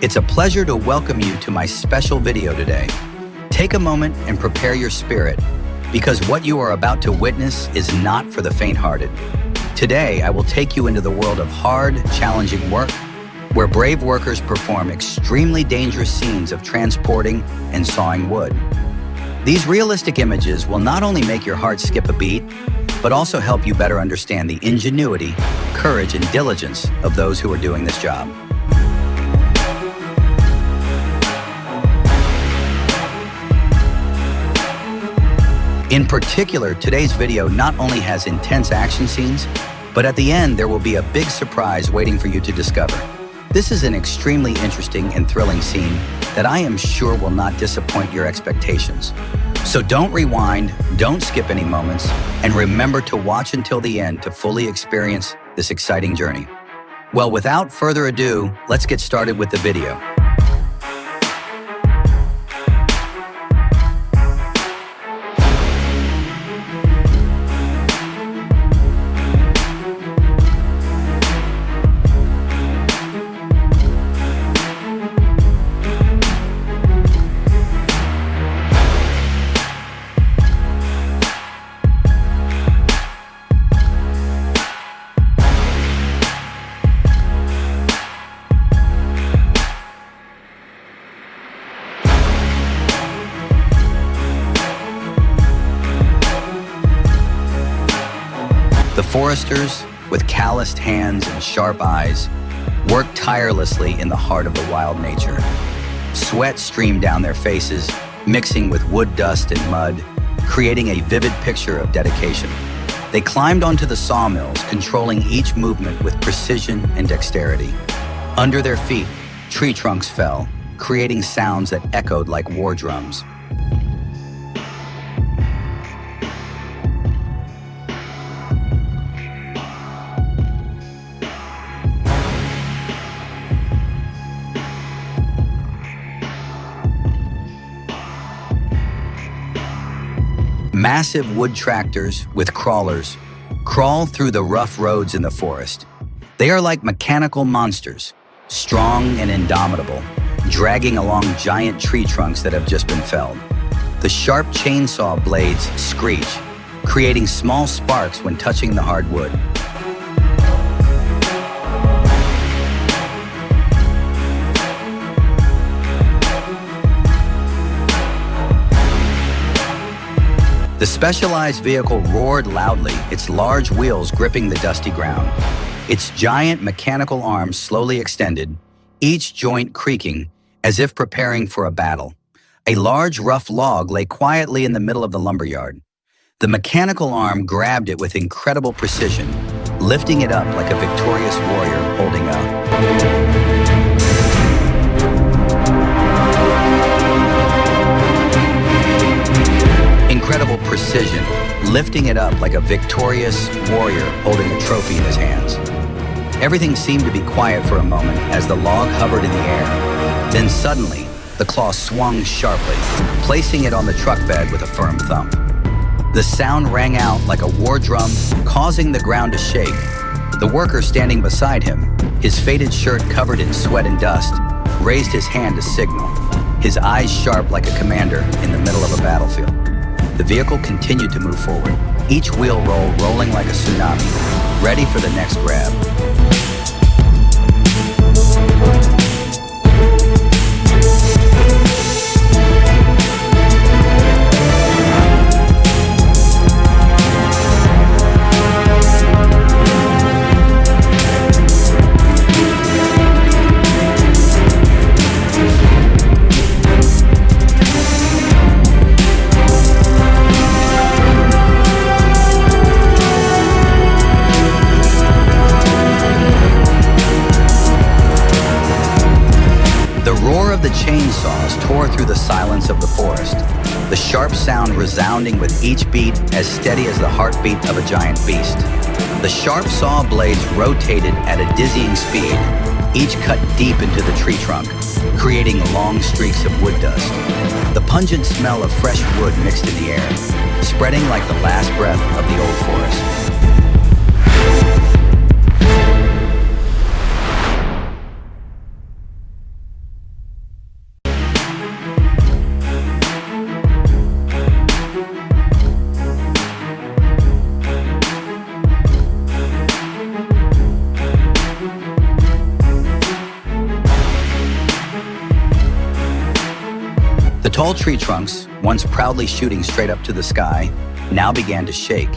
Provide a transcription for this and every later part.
It's a pleasure to welcome you to my special video today. Take a moment and prepare your spirit, because what you are about to witness is not for the faint-hearted. Today, I will take you into the world of hard, challenging work, where brave workers perform extremely dangerous scenes of transporting and sawing wood. These realistic images will not only make your heart skip a beat, but also help you better understand the ingenuity, courage, and diligence of those who are doing this job. In particular, today's video not only has intense action scenes, but at the end there will be a big surprise waiting for you to discover. This is an extremely interesting and thrilling scene that I am sure will not disappoint your expectations. So don't rewind, don't skip any moments, and remember to watch until the end to fully experience this exciting journey. Well, without further ado, let's get started with the video. The foresters, with calloused hands and sharp eyes, work tirelessly in the heart of the wild nature. Sweat streamed down their faces, mixing with wood dust and mud, creating a vivid picture of dedication. They climbed onto the sawmills, controlling each movement with precision and dexterity. Under their feet, tree trunks fell, creating sounds that echoed like war drums. Massive wood tractors with crawlers crawl through the rough roads in the forest. They are like mechanical monsters, strong and indomitable, dragging along giant tree trunks that have just been felled. The sharp chainsaw blades screech, creating small sparks when touching the hard wood. The specialized vehicle roared loudly, its large wheels gripping the dusty ground. Its giant mechanical arms slowly extended, each joint creaking as if preparing for a battle. A large, rough log lay quietly in the middle of the lumberyard. The mechanical arm grabbed it with incredible precision, lifting it up like a victorious warrior holding up. Incredible precision, lifting it up like a victorious warrior holding a trophy in his hands. Everything seemed to be quiet for a moment as the log hovered in the air. Then suddenly, the claw swung sharply, placing it on the truck bed with a firm thump. The sound rang out like a war drum, causing the ground to shake. The worker standing beside him, his faded shirt covered in sweat and dust, raised his hand to signal, his eyes sharp like a commander in the middle of a battlefield. The vehicle continued to move forward, each wheel roll rolling like a tsunami, ready for the next grab. The chainsaws tore through the silence of the forest, the sharp sound resounding with each beat as steady as the heartbeat of a giant beast. The sharp saw blades rotated at a dizzying speed, each cut deep into the tree trunk, creating long streaks of wood dust. The pungent smell of fresh wood mixed in the air, spreading like the last breath of the old forest. The tall tree trunks, once proudly shooting straight up to the sky, now began to shake,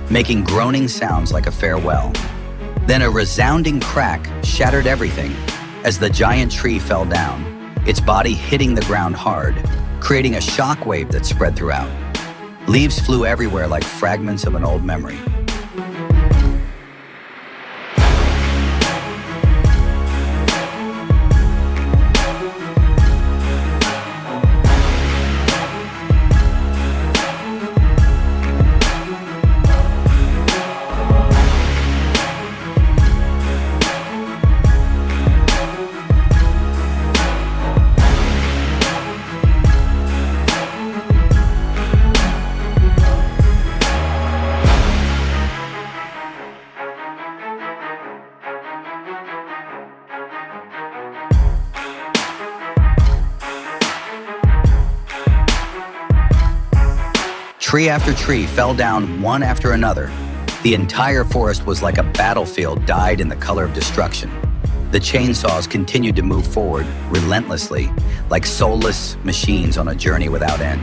making groaning sounds like a farewell. Then a resounding crack shattered everything as the giant tree fell down, its body hitting the ground hard, creating a shock wave that spread throughout. Leaves flew everywhere like fragments of an old memory. Tree after tree fell down one after another. The entire forest was like a battlefield dyed in the color of destruction. The chainsaws continued to move forward relentlessly, like soulless machines on a journey without end,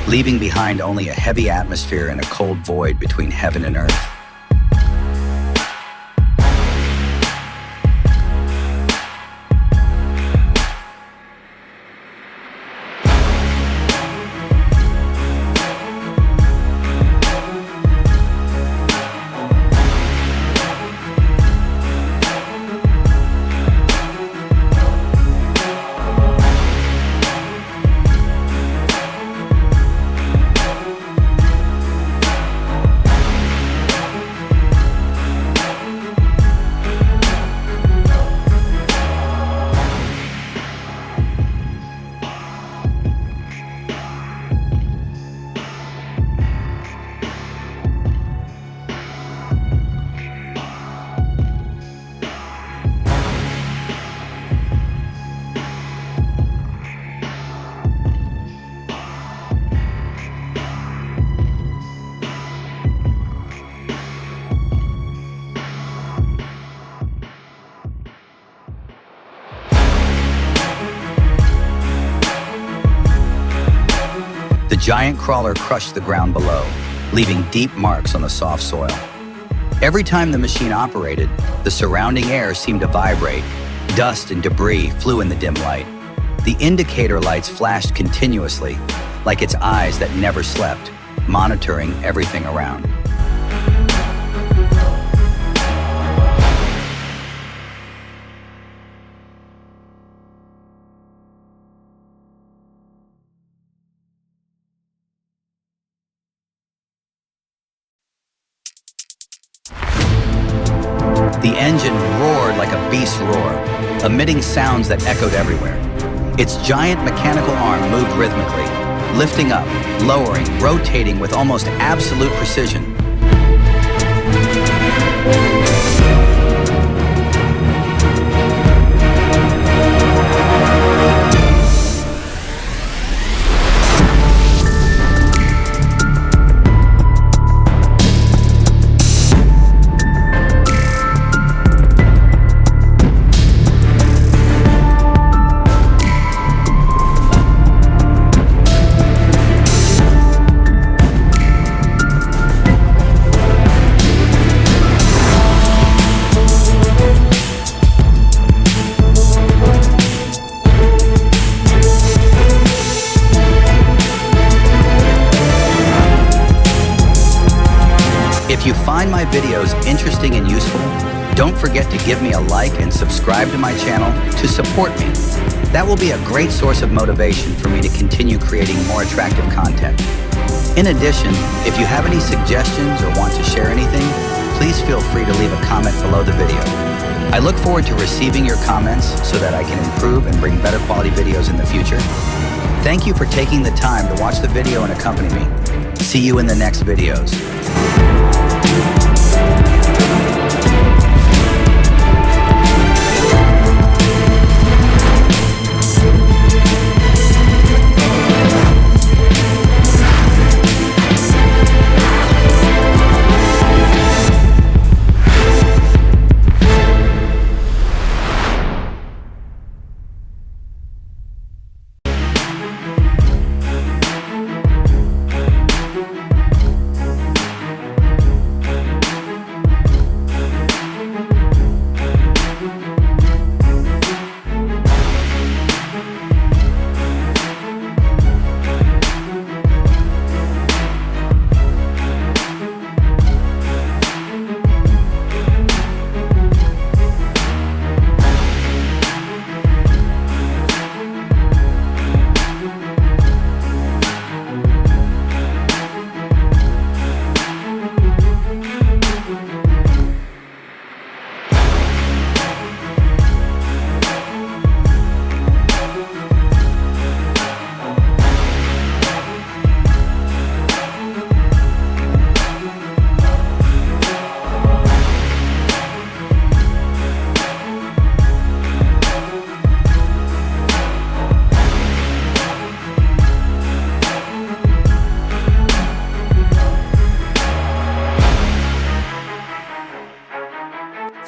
leaving behind only a heavy atmosphere and a cold void between heaven and earth. The giant crawler crushed the ground below, leaving deep marks on the soft soil. Every time the machine operated, the surrounding air seemed to vibrate. Dust and debris flew in the dim light. The indicator lights flashed continuously, like its eyes that never slept, monitoring everything around. The engine roared like a beast's roar, emitting sounds that echoed everywhere. Its giant mechanical arm moved rhythmically, lifting up, lowering, rotating with almost absolute precision. If you find my videos interesting and useful, don't forget to give me a like and subscribe to my channel to support me. That will be a great source of motivation for me to continue creating more attractive content. In addition, if you have any suggestions or want to share anything, please feel free to leave a comment below the video. I look forward to receiving your comments so that I can improve and bring better quality videos in the future. Thank you for taking the time to watch the video and accompany me. See you in the next videos.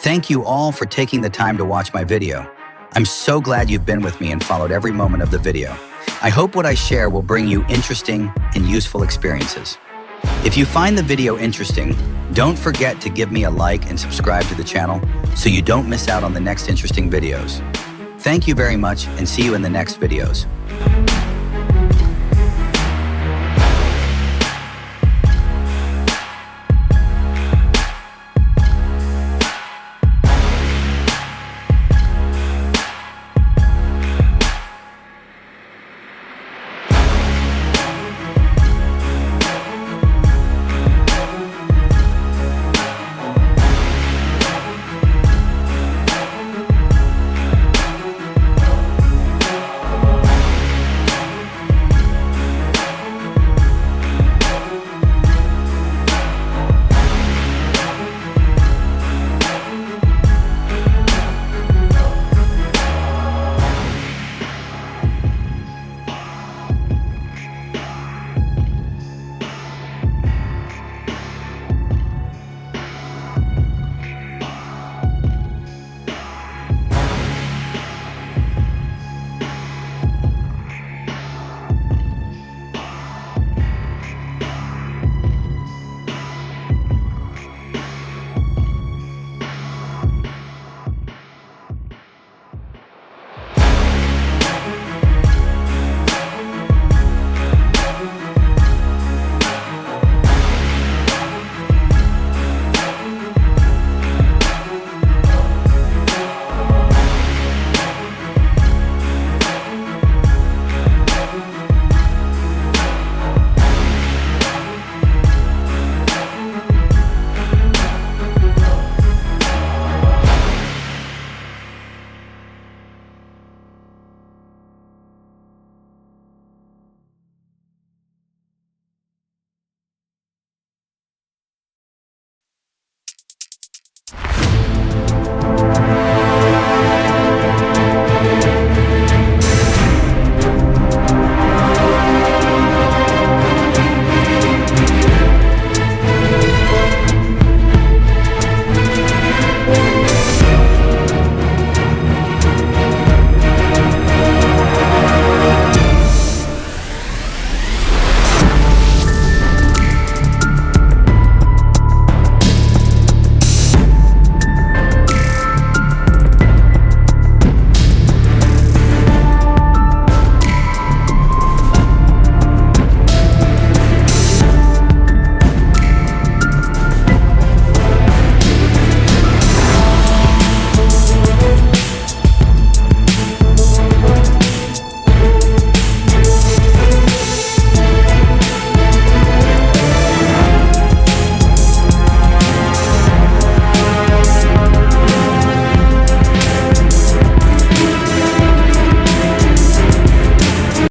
Thank you all for taking the time to watch my video. I'm so glad you've been with me and followed every moment of the video. I hope what I share will bring you interesting and useful experiences. If you find the video interesting, don't forget to give me a like and subscribe to the channel so you don't miss out on the next interesting videos. Thank you very much and see you in the next videos.